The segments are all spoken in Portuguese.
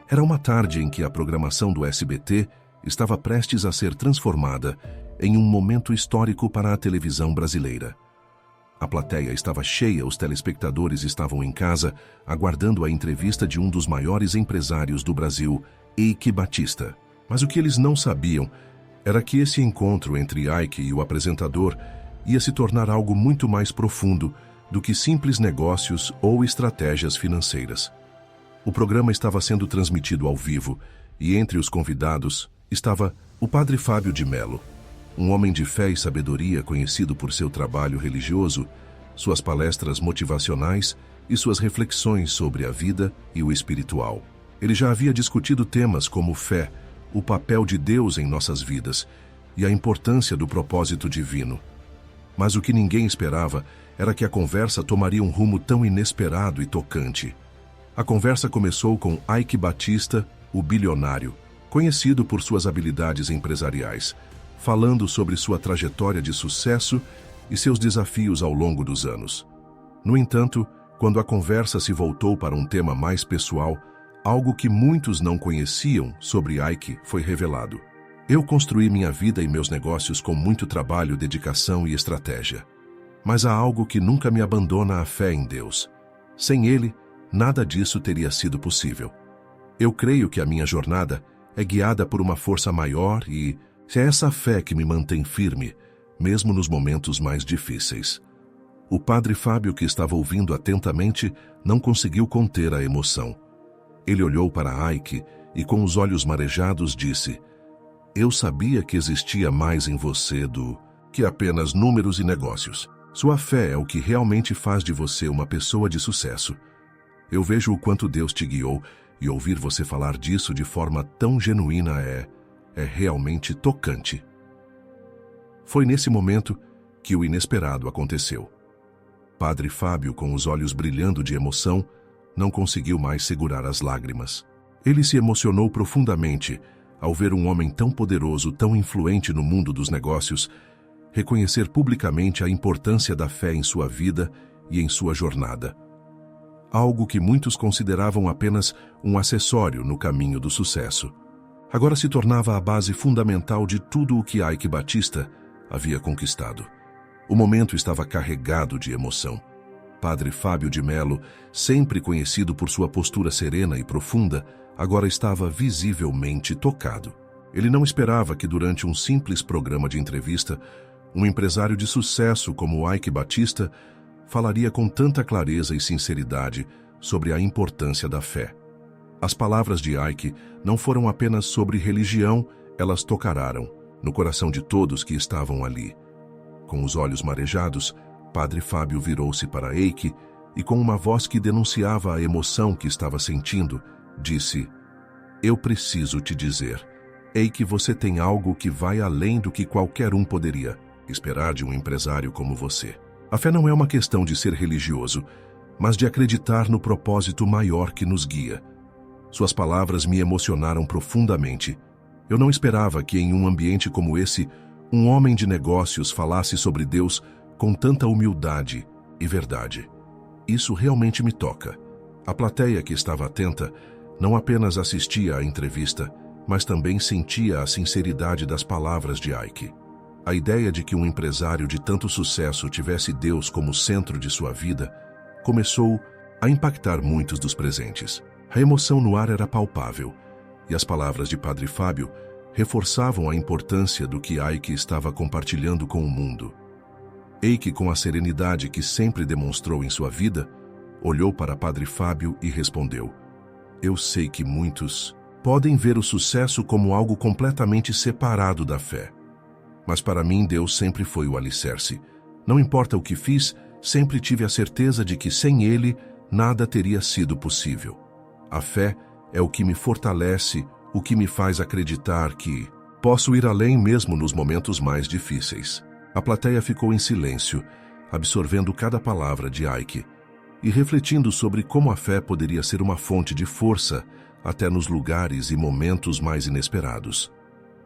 Era uma tarde em que a programação do SBT estava prestes a ser transformada em um momento histórico para a televisão brasileira. A plateia estava cheia, os telespectadores estavam em casa, aguardando a entrevista de um dos maiores empresários do Brasil, Eike Batista. Mas o que eles não sabiam era que esse encontro entre Eike e o apresentador ia se tornar algo muito mais profundo do que simples negócios ou estratégias financeiras. O programa estava sendo transmitido ao vivo e entre os convidados estava o Padre Fábio de Mello, um homem de fé e sabedoria conhecido por seu trabalho religioso, suas palestras motivacionais e suas reflexões sobre a vida e o espiritual. Ele já havia discutido temas como fé, o papel de Deus em nossas vidas e a importância do propósito divino. Mas o que ninguém esperava era que a conversa tomaria um rumo tão inesperado e tocante. A conversa começou com Eike Batista, o bilionário, conhecido por suas habilidades empresariais, falando sobre sua trajetória de sucesso e seus desafios ao longo dos anos. No entanto, quando a conversa se voltou para um tema mais pessoal, algo que muitos não conheciam sobre Eike foi revelado. Eu construí minha vida e meus negócios com muito trabalho, dedicação e estratégia. Mas há algo que nunca me abandona: a fé em Deus. Sem Ele, nada disso teria sido possível. Eu creio que a minha jornada é guiada por uma força maior e é essa fé que me mantém firme, mesmo nos momentos mais difíceis. O Padre Fábio, que estava ouvindo atentamente, não conseguiu conter a emoção. Ele olhou para Eike e, com os olhos marejados, disse: "Eu sabia que existia mais em você do que apenas números e negócios. Sua fé é o que realmente faz de você uma pessoa de sucesso. Eu vejo o quanto Deus te guiou e ouvir você falar disso de forma tão genuína é realmente tocante." Foi nesse momento que o inesperado aconteceu. Padre Fábio, com os olhos brilhando de emoção, não conseguiu mais segurar as lágrimas. Ele se emocionou profundamente ao ver um homem tão poderoso, tão influente no mundo dos negócios, reconhecer publicamente a importância da fé em sua vida e em sua jornada. Algo que muitos consideravam apenas um acessório no caminho do sucesso. Agora se tornava a base fundamental de tudo o que Eike Batista havia conquistado. O momento estava carregado de emoção. Padre Fábio de Mello, sempre conhecido por sua postura serena e profunda, agora estava visivelmente tocado. Ele não esperava que durante um simples programa de entrevista, um empresário de sucesso como Eike Batista falaria com tanta clareza e sinceridade sobre a importância da fé. As palavras de Eike não foram apenas sobre religião, elas tocaram no coração de todos que estavam ali. Com os olhos marejados, Padre Fábio virou-se para Eike e, com uma voz que denunciava a emoção que estava sentindo, disse: "Eu preciso te dizer, Eike, você tem algo que vai além do que qualquer um poderia esperar de um empresário como você. A fé não é uma questão de ser religioso, mas de acreditar no propósito maior que nos guia." Suas palavras me emocionaram profundamente. Eu não esperava que em um ambiente como esse, um homem de negócios falasse sobre Deus com tanta humildade e verdade. Isso realmente me toca. A plateia, que estava atenta, não apenas assistia à entrevista, mas também sentia a sinceridade das palavras de Eike. A ideia de que um empresário de tanto sucesso tivesse Deus como centro de sua vida começou a impactar muitos dos presentes. A emoção no ar era palpável, e as palavras de Padre Fábio reforçavam a importância do que Eike estava compartilhando com o mundo. Eike, com a serenidade que sempre demonstrou em sua vida, olhou para Padre Fábio e respondeu: "Eu sei que muitos podem ver o sucesso como algo completamente separado da fé. Mas para mim Deus sempre foi o alicerce. Não importa o que fiz, sempre tive a certeza de que sem Ele nada teria sido possível. A fé é o que me fortalece, o que me faz acreditar que posso ir além mesmo nos momentos mais difíceis." A plateia ficou em silêncio, absorvendo cada palavra de Eike e refletindo sobre como a fé poderia ser uma fonte de força até nos lugares e momentos mais inesperados.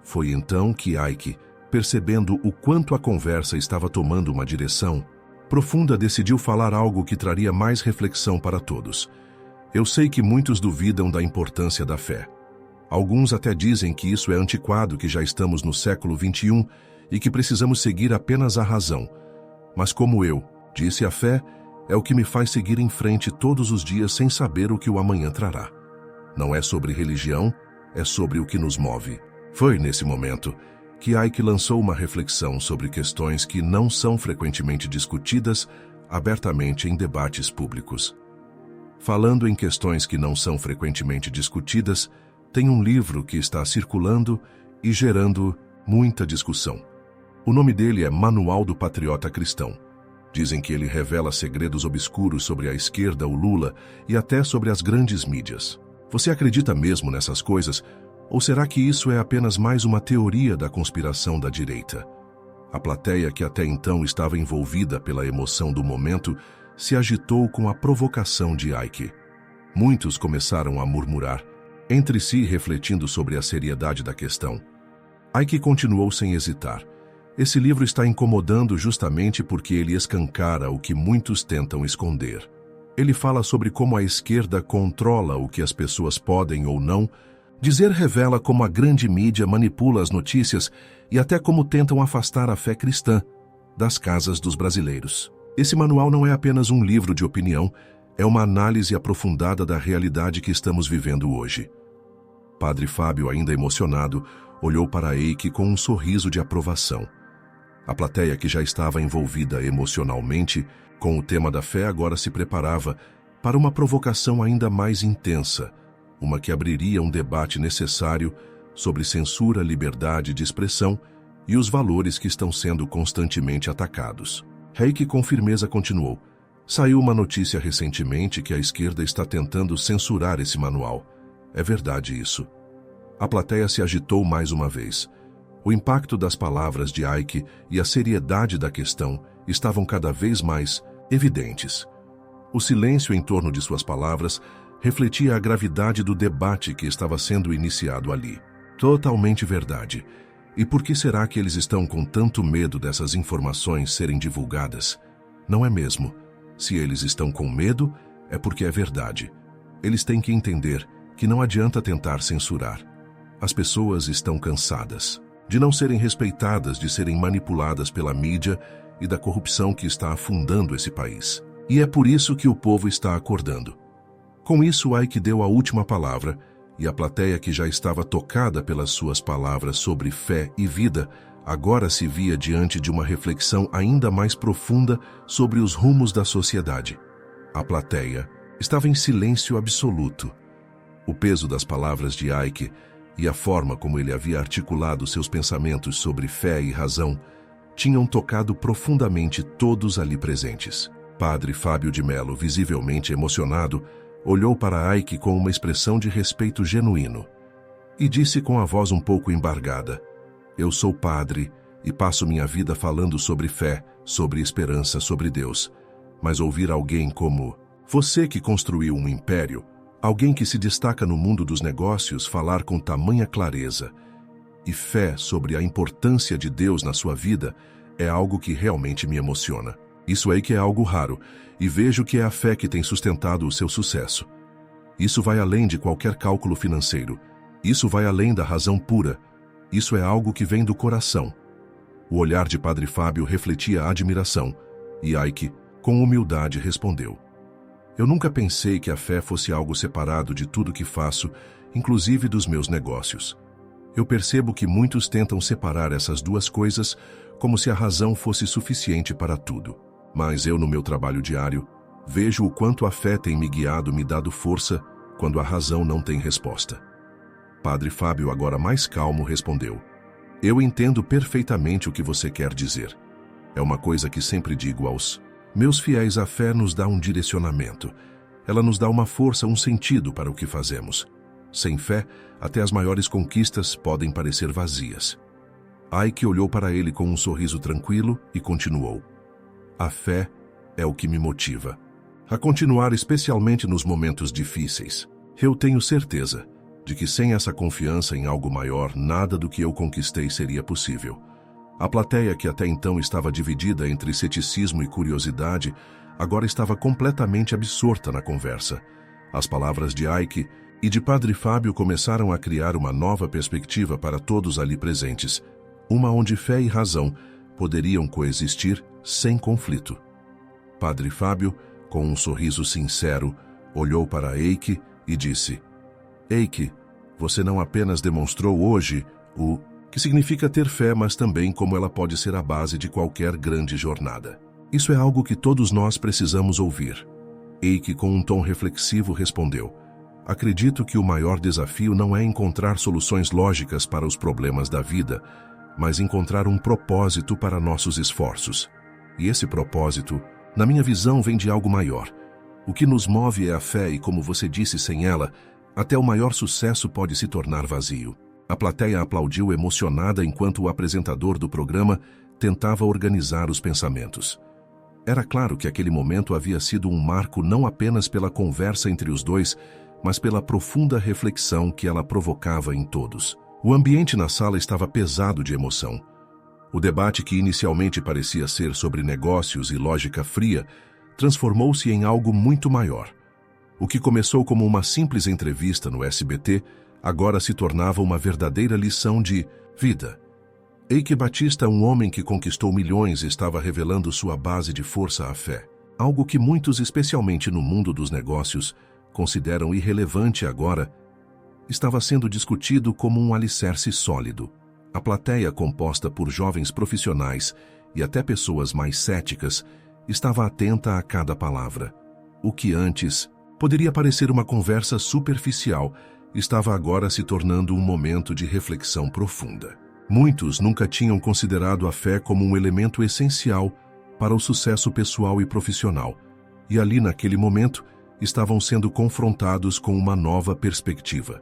Foi então que Eike, percebendo o quanto a conversa estava tomando uma direção profunda, decidiu falar algo que traria mais reflexão para todos. Eu sei que muitos duvidam da importância da fé. Alguns até dizem que isso é antiquado, que já estamos no século XXI e que precisamos seguir apenas a razão. Mas como eu disse, a fé é o que me faz seguir em frente todos os dias sem saber o que o amanhã trará. Não é sobre religião, é sobre o que nos move. Foi nesse momento que Ike lançou uma reflexão sobre questões que não são frequentemente discutidas abertamente em debates públicos. Falando em questões que não são frequentemente discutidas, tem um livro que está circulando e gerando muita discussão. O nome dele é Manual do Patriota Cristão. Dizem que ele revela segredos obscuros sobre a esquerda, o Lula e até sobre as grandes mídias. Você acredita mesmo nessas coisas? Ou será que isso é apenas mais uma teoria da conspiração da direita? A plateia, que até então estava envolvida pela emoção do momento, se agitou com a provocação de Ike. Muitos começaram a murmurar, entre si refletindo sobre a seriedade da questão. Ike continuou sem hesitar. Esse livro está incomodando justamente porque ele escancara o que muitos tentam esconder. Ele fala sobre como a esquerda controla o que as pessoas podem ou não dizer, revela como a grande mídia manipula as notícias e até como tentam afastar a fé cristã das casas dos brasileiros. Esse manual não é apenas um livro de opinião, é uma análise aprofundada da realidade que estamos vivendo hoje. Padre Fábio, ainda emocionado, olhou para Ike com um sorriso de aprovação. A plateia, que já estava envolvida emocionalmente com o tema da fé, agora se preparava para uma provocação ainda mais intensa, uma que abriria um debate necessário sobre censura, liberdade de expressão e os valores que estão sendo constantemente atacados. Ike com firmeza continuou. Saiu uma notícia recentemente que a esquerda está tentando censurar esse manual. É verdade isso. A plateia se agitou mais uma vez. O impacto das palavras de Ike e a seriedade da questão estavam cada vez mais evidentes. O silêncio em torno de suas palavras refletia a gravidade do debate que estava sendo iniciado ali. Totalmente verdade. E por que será que eles estão com tanto medo dessas informações serem divulgadas? Não é mesmo? Se eles estão com medo, é porque é verdade. Eles têm que entender que não adianta tentar censurar. As pessoas estão cansadas de não serem respeitadas, de serem manipuladas pela mídia e da corrupção que está afundando esse país. E é por isso que o povo está acordando. Com isso, Ike deu a última palavra, e a plateia, que já estava tocada pelas suas palavras sobre fé e vida, agora se via diante de uma reflexão ainda mais profunda sobre os rumos da sociedade. A plateia estava em silêncio absoluto. O peso das palavras de Ike e a forma como ele havia articulado seus pensamentos sobre fé e razão tinham tocado profundamente todos ali presentes. Padre Fábio de Mello, visivelmente emocionado, olhou para Ike com uma expressão de respeito genuíno e disse com a voz um pouco embargada: "Eu sou padre e passo minha vida falando sobre fé, sobre esperança, sobre Deus. Mas ouvir alguém como você, que construiu um império, alguém que se destaca no mundo dos negócios, falar com tamanha clareza e fé sobre a importância de Deus na sua vida, é algo que realmente me emociona. Isso aí que é algo raro, e vejo que é a fé que tem sustentado o seu sucesso. Isso vai além de qualquer cálculo financeiro. Isso vai além da razão pura. Isso é algo que vem do coração." O olhar de Padre Fábio refletia admiração, e Ike, com humildade, respondeu: "Eu nunca pensei que a fé fosse algo separado de tudo que faço, inclusive dos meus negócios. Eu percebo que muitos tentam separar essas duas coisas como se a razão fosse suficiente para tudo. Mas eu, no meu trabalho diário, vejo o quanto a fé tem me guiado, me dado força, quando a razão não tem resposta." Padre Fábio, agora mais calmo, respondeu: "Eu entendo perfeitamente o que você quer dizer. É uma coisa que sempre digo aos meus fiéis: a fé nos dá um direcionamento. Ela nos dá uma força, um sentido para o que fazemos. Sem fé, até as maiores conquistas podem parecer vazias." Ike olhou para ele com um sorriso tranquilo e continuou: "A fé é o que me motiva a continuar, especialmente nos momentos difíceis. Eu tenho certeza de que sem essa confiança em algo maior, nada do que eu conquistei seria possível." A plateia, que até então estava dividida entre ceticismo e curiosidade, agora estava completamente absorta na conversa. As palavras de Ike e de Padre Fábio começaram a criar uma nova perspectiva para todos ali presentes, uma onde fé e razão poderiam coexistir sem conflito. Padre Fábio, com um sorriso sincero, olhou para Eike e disse: Eike, você não apenas demonstrou hoje o que significa ter fé, mas também como ela pode ser a base de qualquer grande jornada. Isso é algo que todos nós precisamos ouvir. Eike, com um tom reflexivo, respondeu: acredito que o maior desafio não é encontrar soluções lógicas para os problemas da vida, mas encontrar um propósito para nossos esforços. E esse propósito, na minha visão, vem de algo maior. O que nos move é a fé e, como você disse, sem ela, até o maior sucesso pode se tornar vazio. A plateia aplaudiu emocionada enquanto o apresentador do programa tentava organizar os pensamentos. Era claro que aquele momento havia sido um marco não apenas pela conversa entre os dois, mas pela profunda reflexão que ela provocava em todos. O ambiente na sala estava pesado de emoção. O debate, que inicialmente parecia ser sobre negócios e lógica fria, transformou-se em algo muito maior. O que começou como uma simples entrevista no SBT, agora se tornava uma verdadeira lição de vida. Eike Batista, um homem que conquistou milhões, estava revelando sua base de força à fé. Algo que muitos, especialmente no mundo dos negócios, consideram irrelevante agora, estava sendo discutido como um alicerce sólido. A plateia, composta por jovens profissionais e até pessoas mais céticas, estava atenta a cada palavra. O que antes poderia parecer uma conversa superficial, estava agora se tornando um momento de reflexão profunda. Muitos nunca tinham considerado a fé como um elemento essencial para o sucesso pessoal e profissional, e ali naquele momento estavam sendo confrontados com uma nova perspectiva.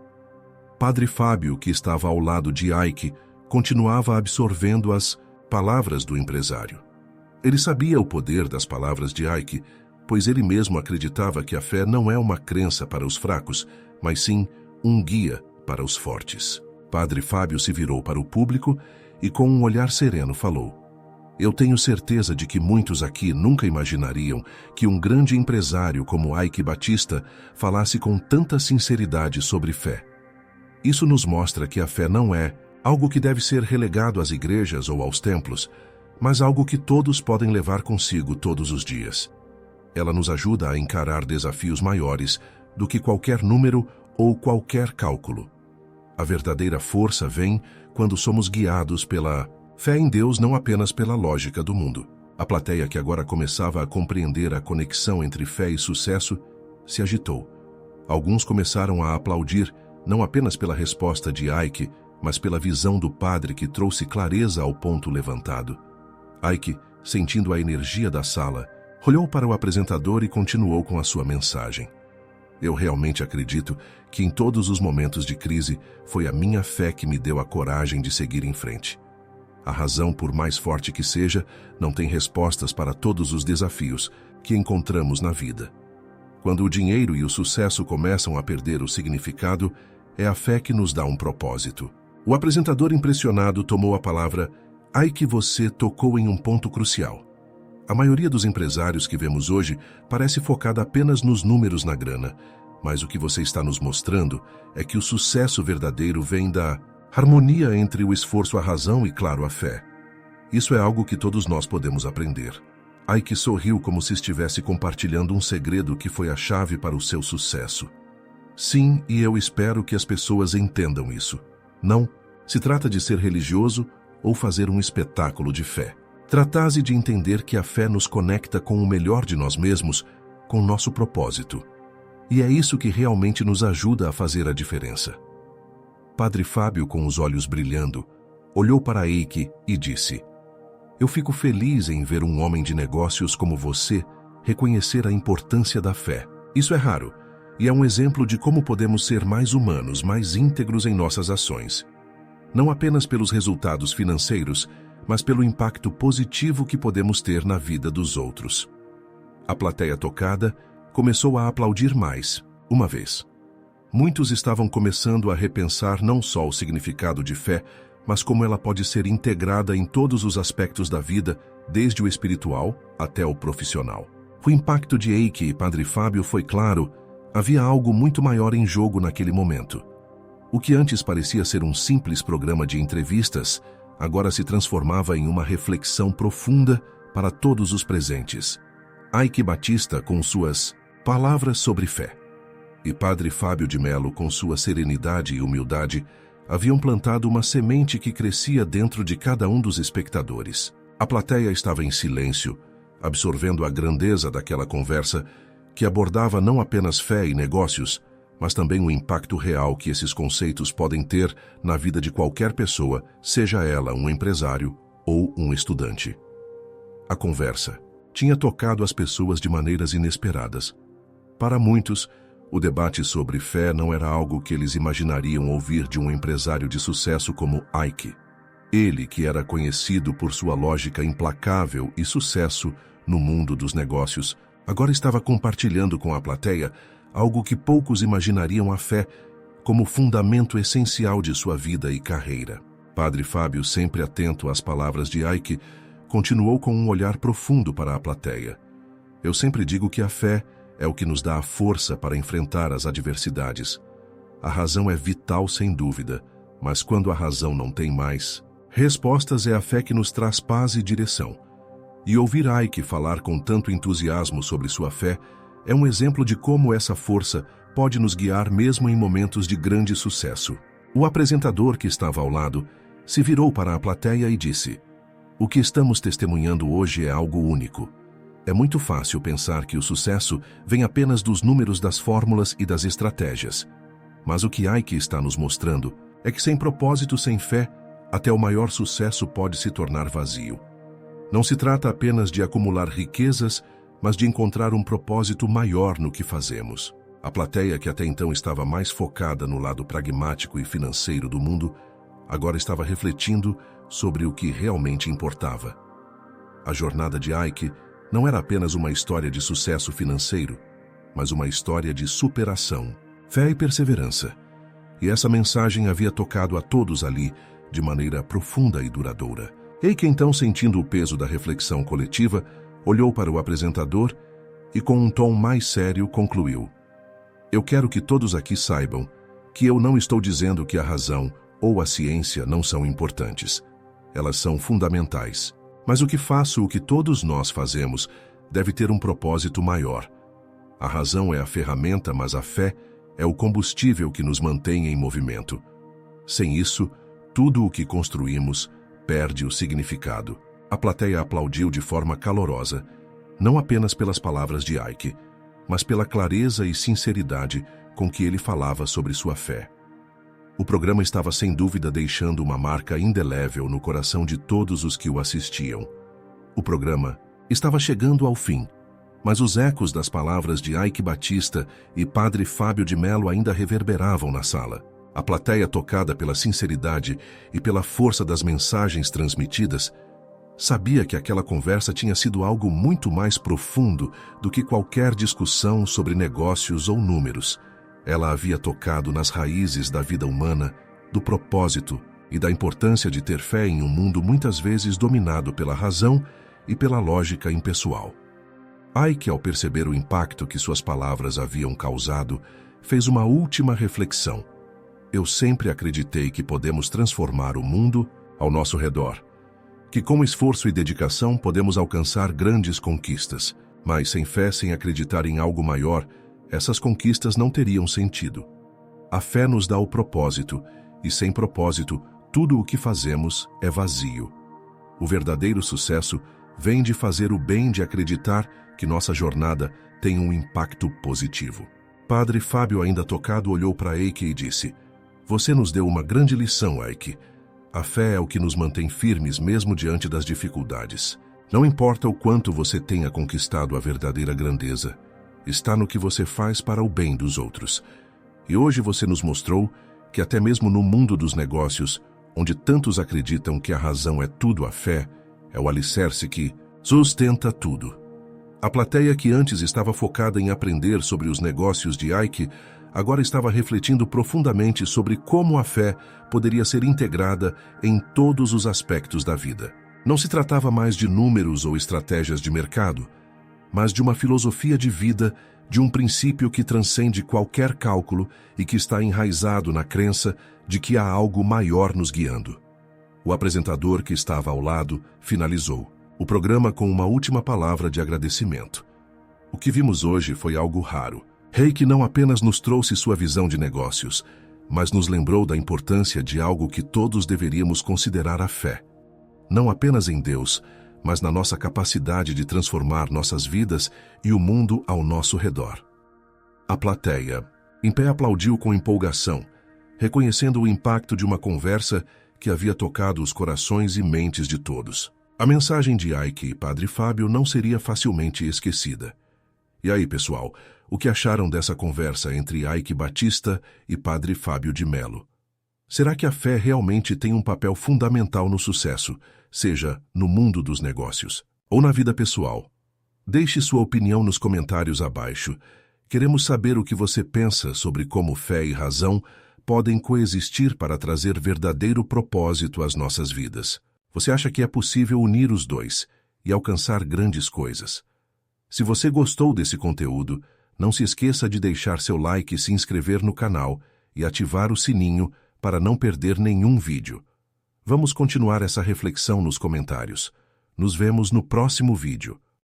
Padre Fábio, que estava ao lado de Ike, continuava absorvendo as palavras do empresário. Ele sabia o poder das palavras de Ike, pois ele mesmo acreditava que a fé não é uma crença para os fracos, mas sim um guia para os fortes. Padre Fábio se virou para o público e, com um olhar sereno, falou: eu tenho certeza de que muitos aqui nunca imaginariam que um grande empresário como Eike Batista falasse com tanta sinceridade sobre fé. Isso nos mostra que a fé não é algo que deve ser relegado às igrejas ou aos templos, mas algo que todos podem levar consigo todos os dias. Ela nos ajuda a encarar desafios maiores do que qualquer número ou qualquer cálculo. A verdadeira força vem quando somos guiados pela fé em Deus, não apenas pela lógica do mundo. A plateia, que agora começava a compreender a conexão entre fé e sucesso, se agitou. Alguns começaram a aplaudir, não apenas pela resposta de Ike, mas pela visão do padre, que trouxe clareza ao ponto levantado. Ike, sentindo a energia da sala, olhou para o apresentador e continuou com a sua mensagem. Eu realmente acredito que em todos os momentos de crise foi a minha fé que me deu a coragem de seguir em frente. A razão, por mais forte que seja, não tem respostas para todos os desafios que encontramos na vida. Quando o dinheiro e o sucesso começam a perder o significado, é a fé que nos dá um propósito. O apresentador, impressionado, tomou a palavra: Ike, você tocou em um ponto crucial. A maioria dos empresários que vemos hoje parece focada apenas nos números, na grana, mas o que você está nos mostrando é que o sucesso verdadeiro vem da harmonia entre o esforço, a razão e, claro, a fé. Isso é algo que todos nós podemos aprender. Ike sorriu como se estivesse compartilhando um segredo que foi a chave para o seu sucesso. Sim, e eu espero que as pessoas entendam isso. Não se trata de ser religioso ou fazer um espetáculo de fé. Trata-se de entender que a fé nos conecta com o melhor de nós mesmos, com nosso propósito. E é isso que realmente nos ajuda a fazer a diferença. Padre Fábio, com os olhos brilhando, olhou para Eike e disse: eu fico feliz em ver um homem de negócios como você reconhecer a importância da fé. Isso é raro, e é um exemplo de como podemos ser mais humanos, mais íntegros em nossas ações. Não apenas pelos resultados financeiros, mas pelo impacto positivo que podemos ter na vida dos outros. A plateia, tocada, começou a aplaudir mais, uma vez. Muitos estavam começando a repensar não só o significado de fé, mas como ela pode ser integrada em todos os aspectos da vida, desde o espiritual até o profissional. O impacto de Eike e Padre Fábio foi claro, Havia algo muito maior em jogo naquele momento. O que antes parecia ser um simples programa de entrevistas, agora se transformava em uma reflexão profunda para todos os presentes. Ike Batista com suas palavras sobre fé e Padre Fábio de Mello com sua serenidade e humildade haviam plantado uma semente que crescia dentro de cada um dos espectadores. A plateia estava em silêncio, absorvendo a grandeza daquela conversa que abordava não apenas fé e negócios, mas também o impacto real que esses conceitos podem ter na vida de qualquer pessoa, seja ela um empresário ou um estudante. A conversa tinha tocado as pessoas de maneiras inesperadas. Para muitos, o debate sobre fé não era algo que eles imaginariam ouvir de um empresário de sucesso como Ike. Ele, que era conhecido por sua lógica implacável e sucesso no mundo dos negócios, agora estava compartilhando com a plateia algo que poucos imaginariam a fé como fundamento essencial de sua vida e carreira. Padre Fábio, sempre atento às palavras de Ike, continuou com um olhar profundo para a plateia. Eu sempre digo que a fé é o que nos dá a força para enfrentar as adversidades. A razão é vital, sem dúvida, mas quando a razão não tem mais, respostas é a fé que nos traz paz e direção. E ouvir Ike falar com tanto entusiasmo sobre sua fé é um exemplo de como essa força pode nos guiar mesmo em momentos de grande sucesso. O apresentador que estava ao lado se virou para a plateia e disse: "O que estamos testemunhando hoje é algo único. É muito fácil pensar que o sucesso vem apenas dos números das fórmulas e das estratégias. Mas o que Ike está nos mostrando é que sem propósito, sem fé, até o maior sucesso pode se tornar vazio. Não se trata apenas de acumular riquezas, mas de encontrar um propósito maior no que fazemos." A plateia, que até então estava mais focada no lado pragmático e financeiro do mundo, agora estava refletindo sobre o que realmente importava. A jornada de Ike não era apenas uma história de sucesso financeiro, mas uma história de superação, fé e perseverança. E essa mensagem havia tocado a todos ali de maneira profunda e duradoura. Ike, então, sentindo o peso da reflexão coletiva, olhou para o apresentador e, com um tom mais sério, concluiu: "Eu quero que todos aqui saibam que eu não estou dizendo que a razão ou a ciência não são importantes. Elas são fundamentais. Mas o que faço, o que todos nós fazemos, deve ter um propósito maior. A razão é a ferramenta, mas a fé é o combustível que nos mantém em movimento. Sem isso, tudo o que construímos perde o significado." A plateia aplaudiu de forma calorosa, não apenas pelas palavras de Ike, mas pela clareza e sinceridade com que ele falava sobre sua fé. O programa estava sem dúvida deixando uma marca indelével no coração de todos os que o assistiam. O programa estava chegando ao fim, mas os ecos das palavras de Ike Batista e Padre Fábio de Mello ainda reverberavam na sala. A plateia, tocada pela sinceridade e pela força das mensagens transmitidas, sabia que aquela conversa tinha sido algo muito mais profundo do que qualquer discussão sobre negócios ou números. Ela havia tocado nas raízes da vida humana, do propósito e da importância de ter fé em um mundo muitas vezes dominado pela razão e pela lógica impessoal. Ike, ao perceber o impacto que suas palavras haviam causado, fez uma última reflexão. "Eu sempre acreditei que podemos transformar o mundo ao nosso redor, que com esforço e dedicação podemos alcançar grandes conquistas, mas sem fé, sem acreditar em algo maior, essas conquistas não teriam sentido. A fé nos dá o propósito, e sem propósito, tudo o que fazemos é vazio. O verdadeiro sucesso vem de fazer o bem, de acreditar que nossa jornada tem um impacto positivo." Padre Fábio, ainda tocado, olhou para Ike e disse: "Você nos deu uma grande lição, Ike. A fé é o que nos mantém firmes mesmo diante das dificuldades. Não importa o quanto você tenha conquistado a verdadeira grandeza, está no que você faz para o bem dos outros. E hoje você nos mostrou que até mesmo no mundo dos negócios, onde tantos acreditam que a razão é tudo, a fé é o alicerce que sustenta tudo." A plateia, que antes estava focada em aprender sobre os negócios de Ike, agora estava refletindo profundamente sobre como a fé poderia ser integrada em todos os aspectos da vida. Não se tratava mais de números ou estratégias de mercado, mas de uma filosofia de vida de um princípio que transcende qualquer cálculo e que está enraizado na crença de que há algo maior nos guiando. O apresentador que estava ao lado finalizou o programa com uma última palavra de agradecimento. O que vimos hoje foi algo raro. Reiki não apenas nos trouxe sua visão de negócios, mas nos lembrou da importância de algo que todos deveríamos considerar: a fé. Não apenas em Deus, mas na nossa capacidade de transformar nossas vidas e o mundo ao nosso redor. A plateia, em pé, aplaudiu com empolgação, reconhecendo o impacto de uma conversa que havia tocado os corações e mentes de todos. A mensagem de Ike e Padre Fábio não seria facilmente esquecida. E aí, pessoal, o que acharam dessa conversa entre Ike Batista e Padre Fábio de Mello? Será que a fé realmente tem um papel fundamental no sucesso, seja no mundo dos negócios ou na vida pessoal? Deixe sua opinião nos comentários abaixo. Queremos saber o que você pensa sobre como fé e razão podem coexistir para trazer verdadeiro propósito às nossas vidas. Você acha que é possível unir os dois e alcançar grandes coisas? Se você gostou desse conteúdo, não se esqueça de deixar seu like, se inscrever no canal e ativar o sininho para não perder nenhum vídeo. Vamos continuar essa reflexão nos comentários. Nos vemos no próximo vídeo.